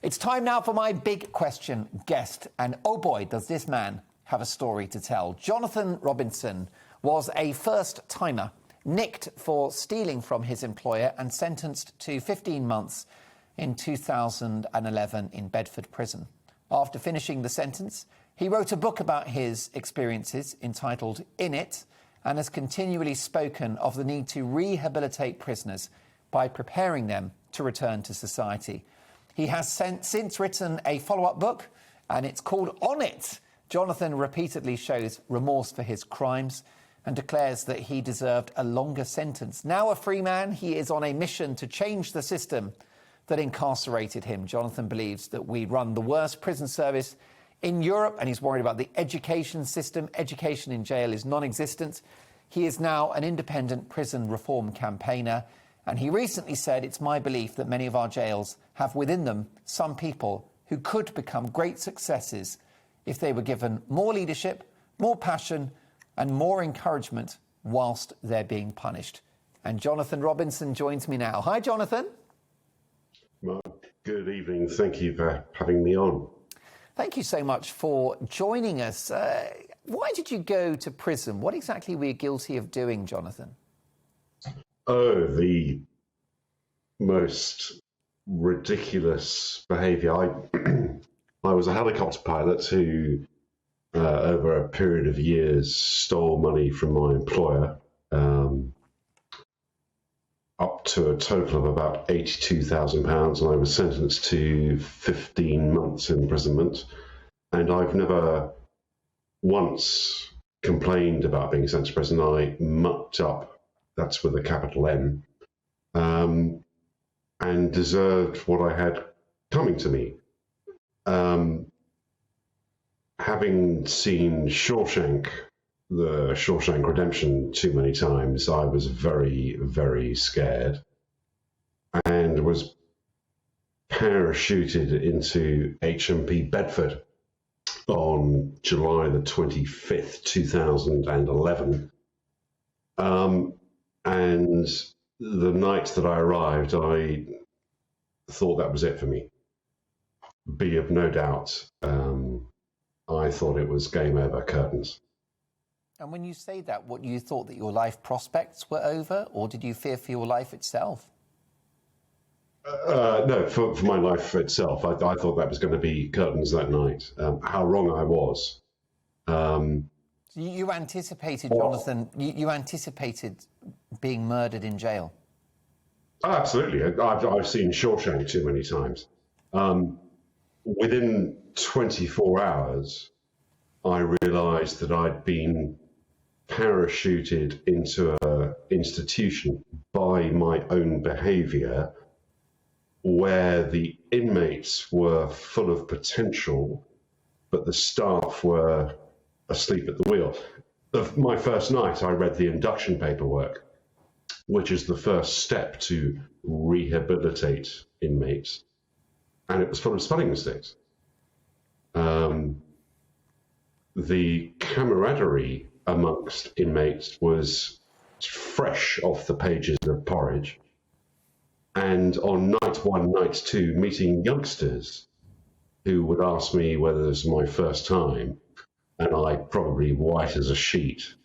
It's time now for my big question guest. And oh boy, does this man have a story to tell. Jonathan Robinson was a first-timer, nicked for stealing from his employer and sentenced to 15 months in 2011 in Bedford Prison. After finishing the sentence, he wrote a book about his experiences entitled In It, and has continually spoken of the need to rehabilitate prisoners by preparing them to return to society. He has since written a follow-up book, and it's called On It. Jonathan repeatedly shows remorse for his crimes and declares that he deserved a longer sentence. Now a free man, he is on a mission to change the system that incarcerated him. Jonathan believes that we run the worst prison service in Europe, and he's worried about the education system. Education in jail is non-existent. He is now an independent prison reform campaigner, and he recently said, "It's my belief that many of our jails have within them some people who could become great successes if they were given more leadership, more passion and more encouragement whilst they're being punished." And Jonathan Robinson joins me now. Hi, Jonathan. Well, good evening. Thank you for having me on. Thank you so much for joining us. Why did you go to prison? What exactly were you guilty of doing, Jonathan? Oh, the most ridiculous behaviour. I was a helicopter pilot who, over a period of years, stole money from my employer, up to a total of about £82,000, and I was sentenced to 15 months imprisonment. And I've never once complained about being sent to prison. I mucked up, that's with a capital M, and deserved what I had coming to me. Having seen the Shawshank Redemption too many times, I was very, very scared and was parachuted into HMP Bedford on July the 25th, 2011. And the night that I arrived, I thought that was it for me. Be of no doubt, I thought it was game over, curtains. And when you say that, what, you thought that your life prospects were over, or did you fear for your life itself? No, for my life itself. I thought that was going to be curtains that night. How wrong I was. You anticipated, Jonathan, you anticipated being murdered in jail? Absolutely. I've seen Shawshank too many times. Within 24 hours, I realised that I'd been parachuted into an institution by my own behaviour, where the inmates were full of potential, but the staff were asleep at the wheel. My first night, I read the induction paperwork, which is the first step to rehabilitate inmates, and it was full of spelling mistakes. The camaraderie amongst inmates was fresh off the pages of Porridge. And on night one, night two, meeting youngsters who would ask me whether this was my first time, and I, probably white as a sheet,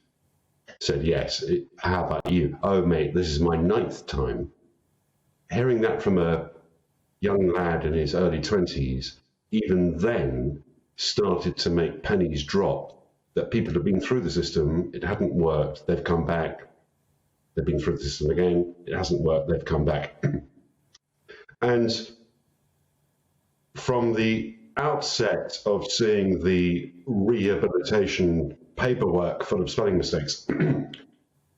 said, yes. How about you? Oh, mate, this is my 9th time. Hearing that from a young lad in his early 20s, even then started to make pennies drop, that people had been through the system, it hadn't worked, they've come back, they've been through the system again, it hasn't worked, they've come back. And from the outset of seeing the rehabilitation paperwork full of spelling mistakes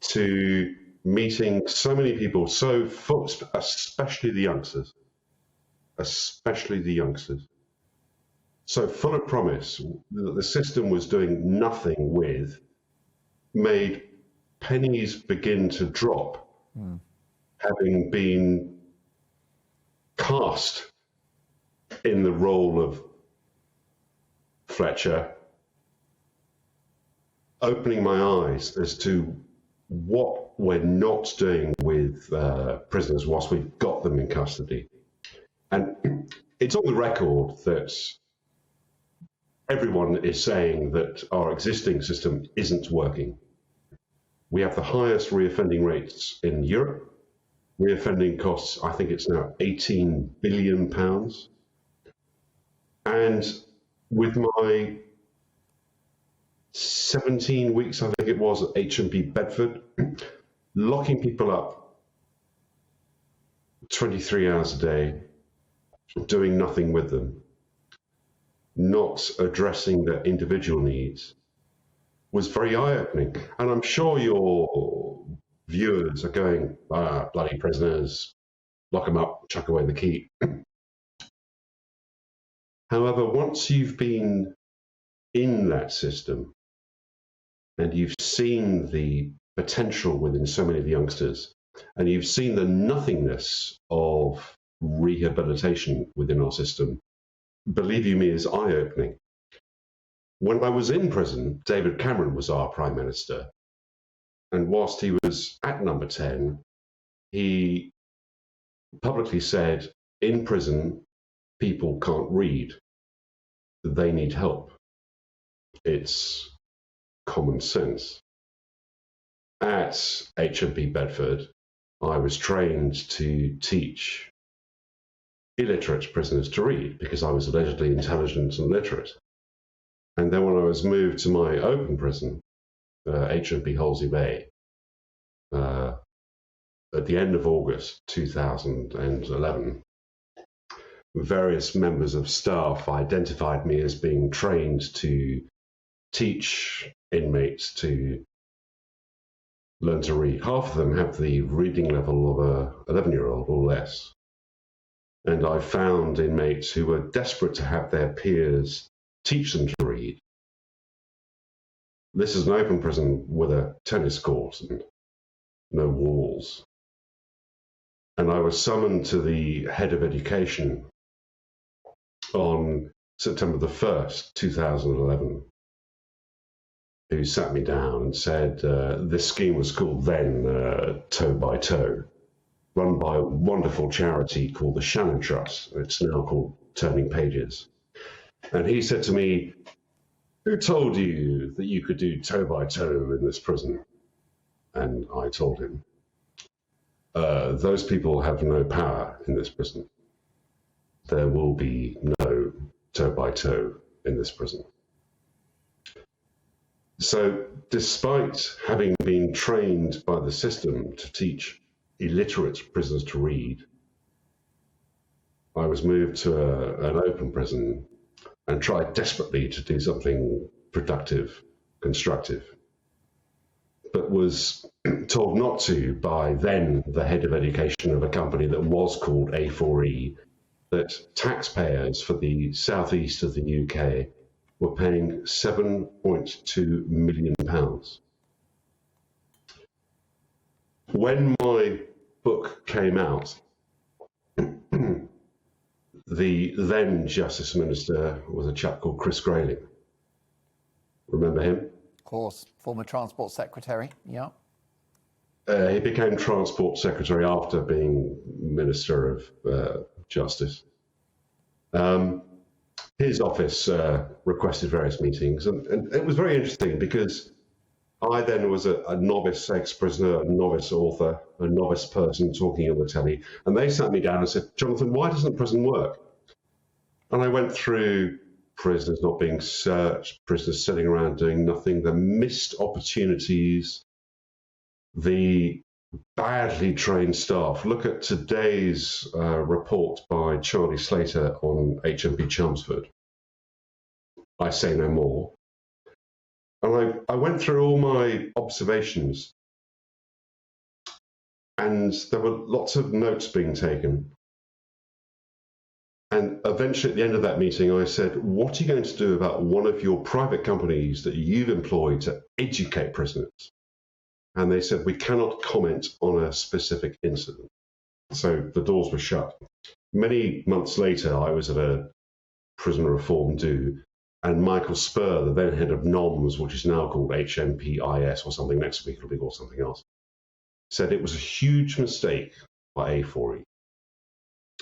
to meeting so many people so full, especially the youngsters, so full of promise that the system was doing nothing with, made pennies begin to drop, having been cast in the role of Fletcher, opening my eyes as to what we're not doing with prisoners whilst we've got them in custody. And it's on the record that everyone is saying that our existing system isn't working. We have the highest reoffending rates in Europe. Reoffending costs, I think it's now £18 billion. And with my 17 weeks, I think it was, at HMP Bedford, locking people up 23 hours a day, doing nothing with them, not addressing their individual needs, was very eye-opening. And I'm sure your viewers are going, bloody prisoners, lock them up, chuck away the key. However, once you've been in that system and you've seen the potential within so many of the youngsters, and you've seen the nothingness of rehabilitation within our system, believe you me, is eye-opening. When I was in prison, David Cameron was our Prime Minister, and whilst he was at number 10, he publicly said, in prison, people can't read. They need help. It's common sense. At HMP Bedford, I was trained to teach illiterate prisoners to read because I was allegedly intelligent and literate. And then when I was moved to my open prison, HMP Holsey Bay, at the end of August 2011, various members of staff identified me as being trained to teach inmates to learn to read. Half of them have the reading level of a 11-year-old or less. And I found inmates who were desperate to have their peers teach them to read. This is an open prison with a tennis court and no walls. And I was summoned to the head of education on September the 1st, 2011, who sat me down and said, this scheme was called then Toe by Toe, run by a wonderful charity called the Shannon Trust. It's now called Turning Pages. And he said to me, who told you that you could do toe by toe in this prison? And I told him, those people have no power in this prison. There will be no toe by toe in this prison. So despite having been trained by the system to teach illiterate prisoners to read, I was moved to an open prison and tried desperately to do something productive, constructive, but was told not to by then the head of education of a company that was called A4E, that taxpayers for the southeast of the UK were paying £7.2 million. When my book came out, the then Justice Minister was a chap called Chris Grayling. Remember him? Of course, former Transport Secretary, yeah. He became Transport Secretary after being Minister of Justice. His office requested various meetings, and it was very interesting because I then was a novice ex-prisoner, a novice author, a novice person talking on the telly, and they sat me down and said, Jonathan, why doesn't prison work? And I went through prisoners not being searched, prisoners sitting around doing nothing, the missed opportunities, the badly trained staff. Look at today's report by Charlie Slater on HMP Chelmsford. I say no more. And I went through all my observations, and there were lots of notes being taken. And eventually at the end of that meeting, I said, what are you going to do about one of your private companies that you've employed to educate prisoners? And they said, we cannot comment on a specific incident. So the doors were shut. Many months later, I was at a prison reform do, and Michael Spur, the then head of NOMS, which is now called HMPIS or something, next week it'll be called something else, said it was a huge mistake by A4E.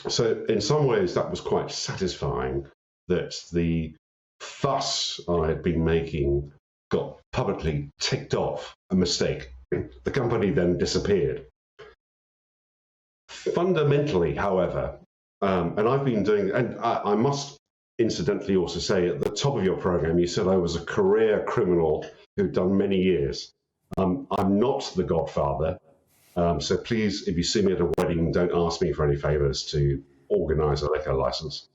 So in some ways, that was quite satisfying that the fuss I had been making got publicly ticked off a mistake. The company then disappeared. Fundamentally, however, and I've been doing, and I must incidentally also say at the top of your program, you said I was a career criminal who'd done many years. I'm not the Godfather. So please, if you see me at a wedding, don't ask me for any favours to organise a liquor licence.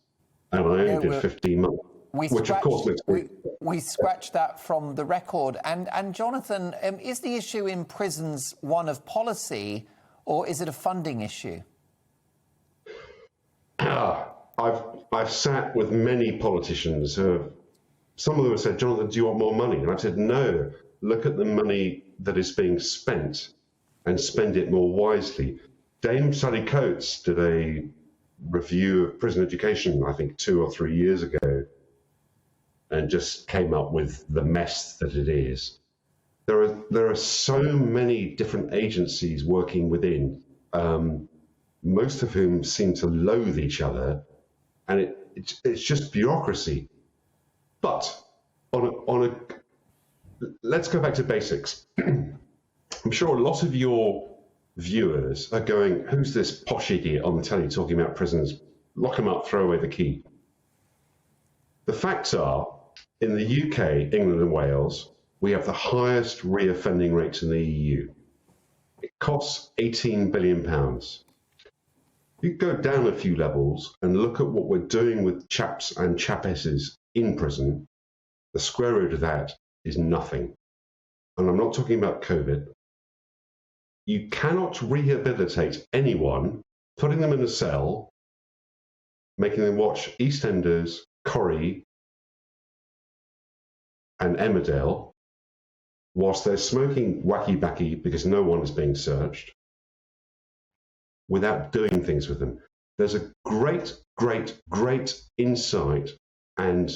And I only did 15 months, which of course makes me... We scratched that from the record. And Jonathan, is the issue in prisons one of policy, or is it a funding issue? I've sat with many politicians who have, some of them have said, Jonathan, do you want more money? And I've said, no, look at the money that is being spent and spend it more wisely. Dame Sally Coates did a review of prison education, I think 2 or 3 years ago, and just came up with the mess that it is. There are so many different agencies working within, most of whom seem to loathe each other, and it's just bureaucracy. But let's go back to basics. I'm sure a lot of your viewers are going, who's this posh idiot on the telly talking about prisons? Lock them up, throw away the key. The facts are, in the UK, England and Wales, we have the highest reoffending rates in the EU. It costs £18 billion. You go down a few levels and look at what we're doing with chaps and chapesses in prison, the square root of that is nothing. And I'm not talking about COVID. You cannot rehabilitate anyone, putting them in a cell, making them watch EastEnders, Corrie, and Emmerdale, whilst they're smoking wacky-backy because no one is being searched, without doing things with them. There's a great, great, great insight and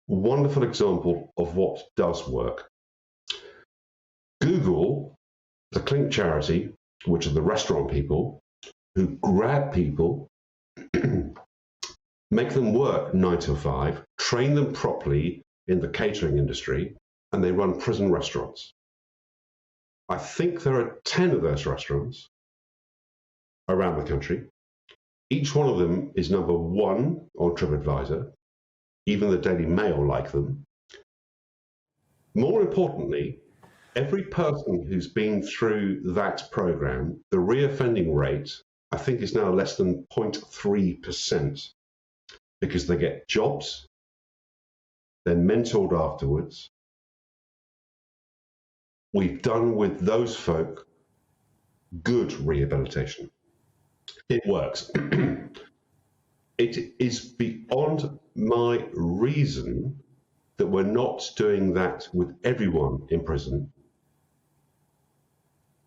wonderful example of what does work. Google the Clink charity, which are the restaurant people, who grab people, make them work 9 to 5, train them properly in the catering industry, and they run prison restaurants. I think there are 10 of those restaurants around the country. Each one of them is number 1 on TripAdvisor. Even the Daily Mail like them. More importantly, every person who's been through that program, the reoffending rate, I think, is now less than 0.3%, because they get jobs, they're mentored afterwards. We've done with those folk good rehabilitation. It works. It is beyond my reason that we're not doing that with everyone in prison.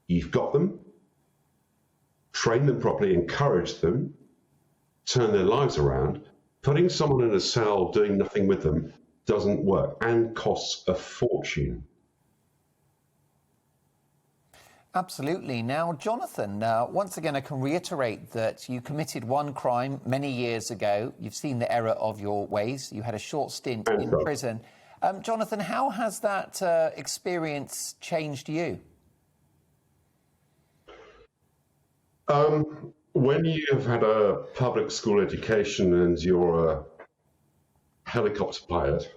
You've got them, train them properly, encourage them, turn their lives around. Putting someone in a cell, doing nothing with them, doesn't work and costs a fortune. Absolutely. Now, Jonathan, once again, I can reiterate that you committed one crime many years ago. You've seen the error of your ways. You had a short stint in prison. Jonathan, how has that experience changed you? When you've had a public school education and you're a helicopter pilot,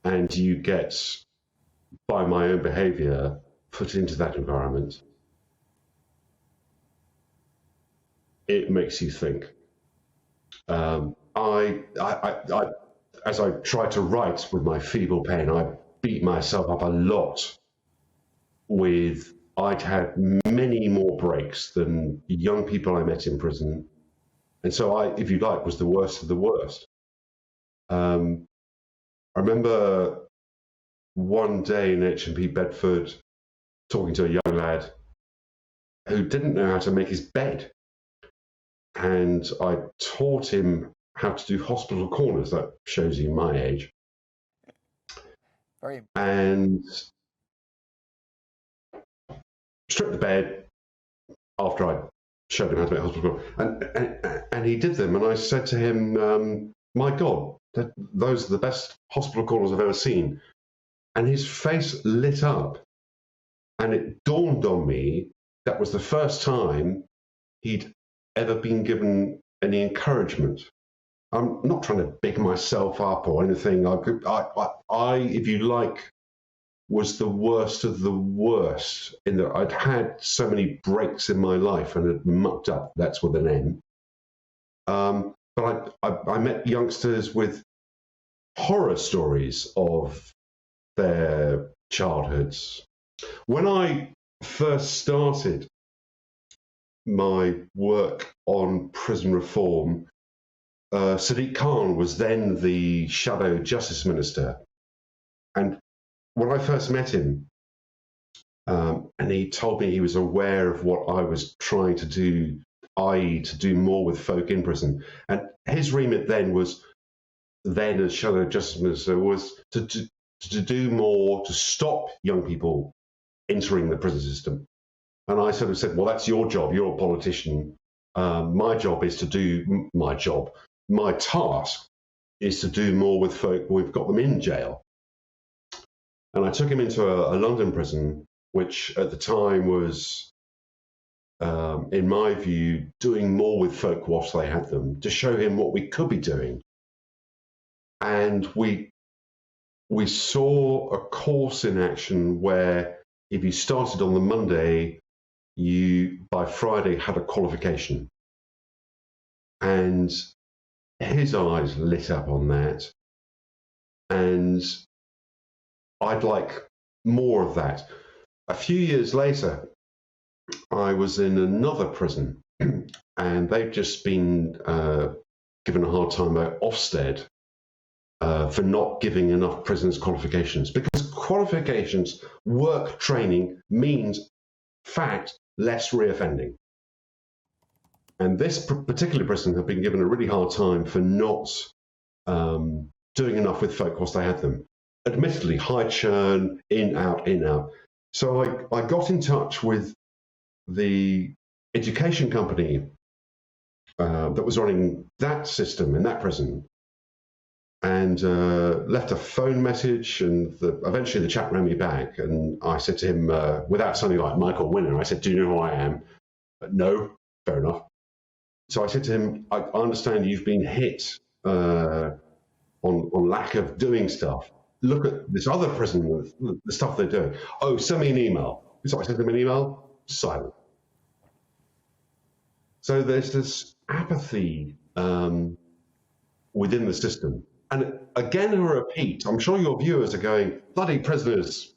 and you get, by my own behaviour, put into that environment, it makes you think. As I try to write with my feeble pen, I beat myself up a lot with, I'd had many more breaks than young people I met in prison. And so I, if you like, was the worst of the worst. I remember one day in H&P Bedford, talking to a young lad who didn't know how to make his bed. And I taught him how to do hospital corners. That shows you my age. And stripped the bed after I'd showed him how to make hospital calls, and he did them. And I said to him, "My God, those are the best hospital calls I've ever seen." And his face lit up, and it dawned on me that was the first time he'd ever been given any encouragement. I'm not trying to big myself up or anything. I, if you like, was the worst of the worst in that I'd had so many breaks in my life and had mucked up. That's with an N. But I met youngsters with horror stories of their childhoods. When I first started my work on prison reform, Sadiq Khan was then the shadow justice minister. And when I first met him, and he told me he was aware of what I was trying to do, i.e. to do more with folk in prison. And his remit then was, then as shadow justice minister, was to do more to stop young people entering the prison system. And I sort of said, well, that's your job. You're a politician. My job is to do my job. My task is to do more with folk we've got them in jail. And I took him into a London prison, which at the time was, in my view, doing more with folk whilst they had them, to show him what we could be doing. And we saw a course in action where if you started on the Monday, you by Friday had a qualification. And his eyes lit up on that. And I'd like more of that. A few years later, I was in another prison, and they've just been given a hard time by Ofsted for not giving enough prisoners qualifications, because qualifications, work training means, fact, less reoffending. And this particular prison had been given a really hard time for not doing enough with folk whilst they had them. Admittedly, high churn, in, out, in, out. So I got in touch with the education company that was running that system in that prison, and left a phone message, and eventually the chap rang me back, and I said to him, without sounding like Michael Winner, I said, "Do you know who I am?" "No." "Fair enough." So I said to him, I understand you've been hit on lack of doing stuff. Look at this other prison, the stuff they're doing. "Oh, send me an email." So I sent him an email, silent. So there's this apathy within the system. And again, I repeat, I'm sure your viewers are going, bloody prisoners,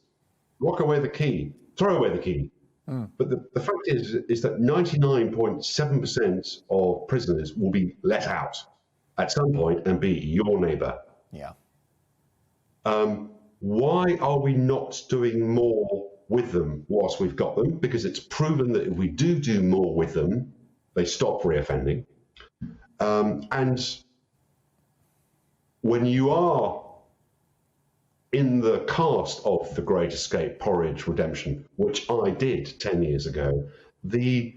lock away the key, throw away the key. But the fact is that 99.7% of prisoners will be let out at some point and be your neighbour. Yeah. Why are we not doing more with them whilst we've got them? Because it's proven that if we do more with them, they stop reoffending. And when you are in the cast of The Great Escape, Porridge, Redemption, which I did 10 years ago, the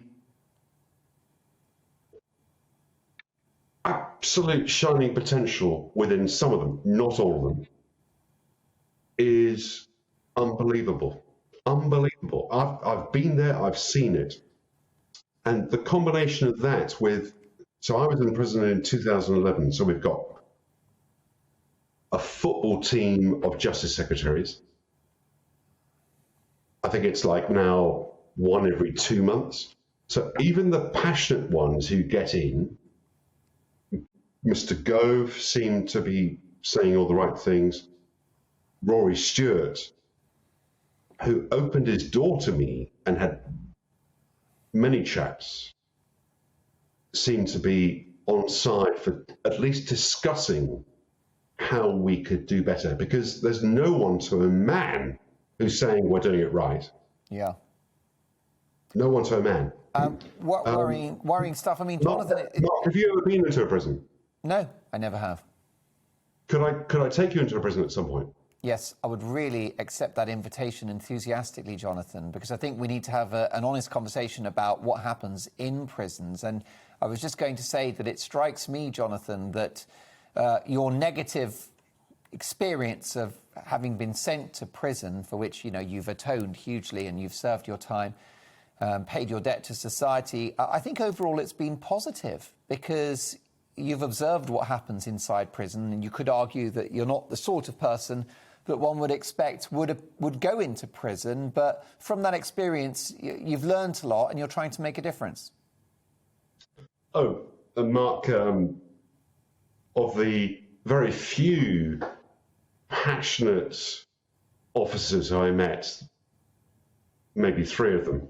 absolute shining potential within some of them, not all of them, is unbelievable. Unbelievable. I've been there, I've seen it. And the combination of that with, so I was in prison in 2011, so we've got a football team of justice secretaries. I think it's like now 1 every 2 months. So even the passionate ones who get in, Mr. Gove seemed to be saying all the right things. Rory Stewart, who opened his door to me and had many chats, seemed to be on side for at least discussing how we could do better, because there's no one to a man who's saying we're doing it right. Yeah. No one to a man. Worrying stuff. I mean, Jonathan... Mark, have you ever been into a prison? No, I never have. Could I take you into a prison at some point? Yes, I would really accept that invitation enthusiastically, Jonathan, because I think we need to have an honest conversation about what happens in prisons. And I was just going to say that it strikes me, Jonathan, that your negative experience of having been sent to prison, for which, you know, you've atoned hugely and you've served your time, paid your debt to society, I think overall it's been positive because you've observed what happens inside prison, and you could argue that you're not the sort of person that one would expect would go into prison. But from that experience, you've learned a lot and you're trying to make a difference. Oh, and Mark, of the very few passionate officers I met, maybe 3 of them,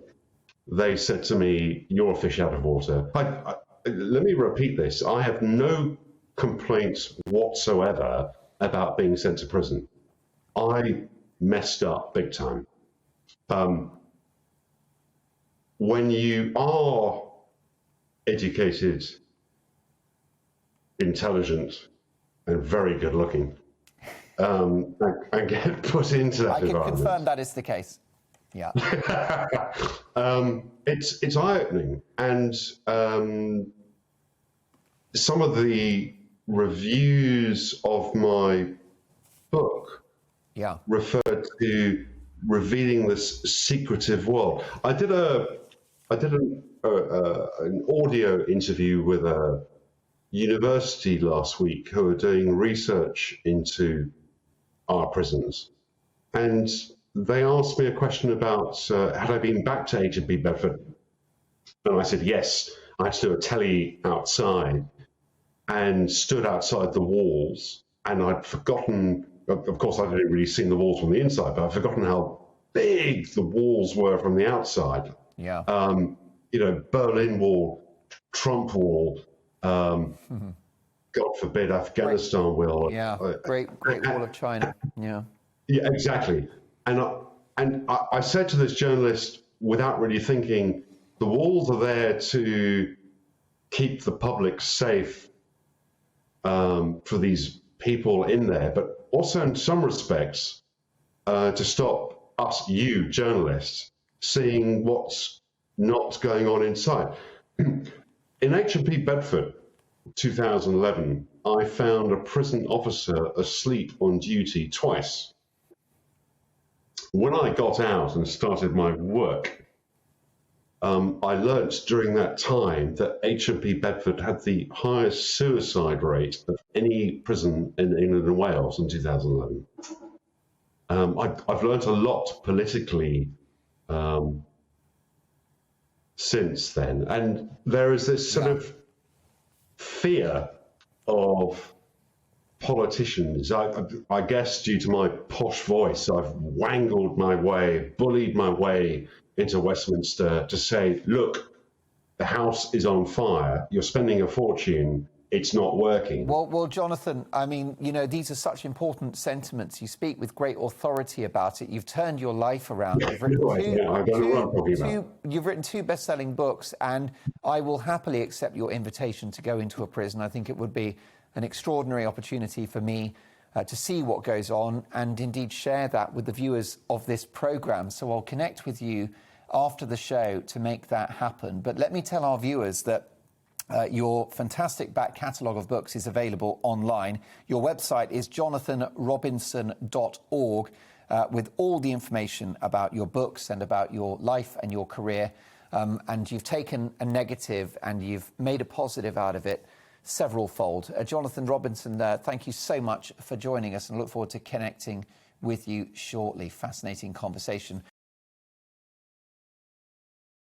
they said to me, "You're a fish out of water." Let me repeat this. I have no complaints whatsoever about being sent to prison. I messed up big time. When you are educated, intelligent, and very good looking, and get put into that environment. I can confirm that is the case. Yeah. It's eye-opening, and some of the reviews of my book referred to revealing this secretive world. I did an audio interview with a university last week who are doing research into our prisons, and they asked me a question about had I been back to H&P Bedford, and I said yes. I had to do a telly outside and stood outside the walls, and I'd forgotten. Of course, I didn't really see the walls from the inside, but I'd forgotten how big the walls were from the outside. Yeah. You know, Berlin Wall, Trump Wall, God forbid, Afghanistan Wall. Yeah, Great Wall of China. Yeah. Yeah, exactly. And I said to this journalist, without really thinking, the walls are there to keep the public safe for these people in there, but also in some respects to stop us, you journalists, seeing what's not going on inside. In H&P Bedford, 2011, I found a prison officer asleep on duty twice. When I got out and started my work, I learnt during that time that H&P Bedford had the highest suicide rate of any prison in England and Wales in 2011. I've learnt a lot politically since then, and there is this sort of fear of politicians. I guess due to my posh voice, I've wangled my way, bullied my way into Westminster to say, look, the house is on fire, you're spending a fortune, it's not working. Well, Jonathan, I mean, you know, these are such important sentiments. You speak with great authority about it. You've turned your life around. You've written two best-selling books, and I will happily accept your invitation to go into a prison. I think it would be an extraordinary opportunity for me to see what goes on and indeed share that with the viewers of this programme. So I'll connect with you after the show to make that happen. But let me tell our viewers that your fantastic back catalogue of books is available online. Your website is jonathanrobinson.org with all the information about your books and about your life and your career. And you've taken a negative and you've made a positive out of it several-fold. Jonathan Robinson, thank you so much for joining us, and look forward to connecting with you shortly. Fascinating conversation.